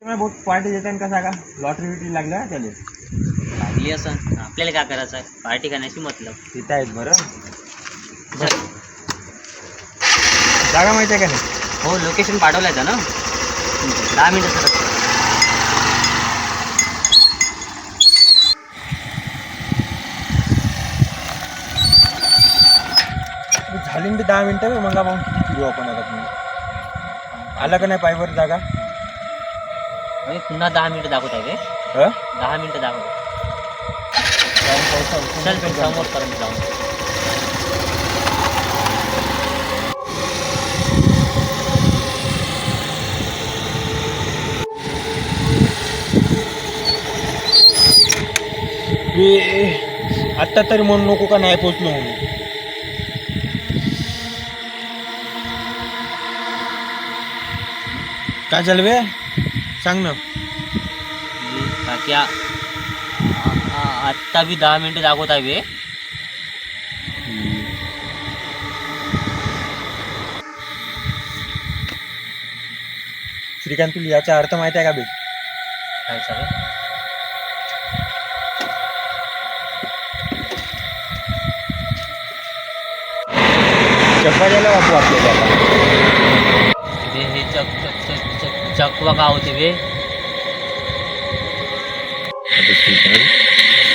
बहुत पार्टी देतात का सांगा. लॉटरी विटरी लागल्या ना त्याला. लागली असं आपल्याला काय करायचं आहे. पार्टी करण्याची मतलब तिथं आहेत बरं. जागा माहिती आहे का नाही. हो लोकेशन पाठवलं आहे ना 10 मिनिटाचा रस्ता. झाली ना 10 मिनिटं मग आपण किती घेऊ आपण आता. आला का नाही पायवर जागा. पुन्हा 10 मिनिटं दाखवत आहे 10 मिनिटं दाखवत. चल पण समोर पर्यंत जाऊन आत्ता तरी म्हणून नको का नाही पोचलो म्हणून. काय झालं बे सांग ना. क्या आत्ता बी 10 मिनिटं दाखवत आहे बे. श्रीकांत तुला याचा अर्थ माहिती आहे का बे. काय चालेल चक्का द्यायला वापरू आपल्याला. हे चकवा का होते बे.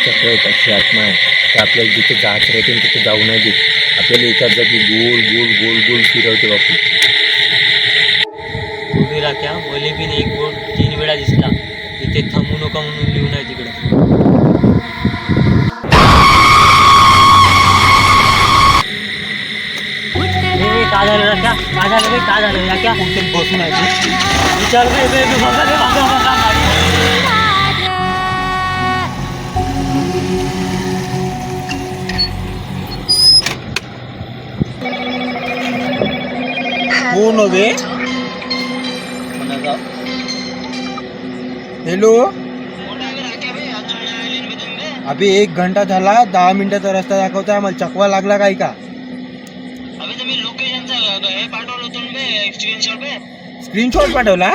चक्र एक अशी आत्मा आहे ते आपल्याला जिथे जायचं राहते तिथे जाऊ नाही देत. आपल्याला एकाच जागी गोल गोल गोल गोल फिरवते बापू. उभीला क्या बोले बी नाही. एक बोर्ड 3 वेळा दिसला. इथे थांबू नका म्हणून लिहून आहे तिकडे. काय झालं रे क्या. काय झालं रे काय झालं या क्या बसून आहे विचार रे बघा रे बघा बघा. कोण बे. हॅलो अबे 1 घंटा झाला. 10 मिनिटाचा रस्ता दाखवता. आम्हाला चकवा लागला काय का. स्क्रीनशॉट पाठवला.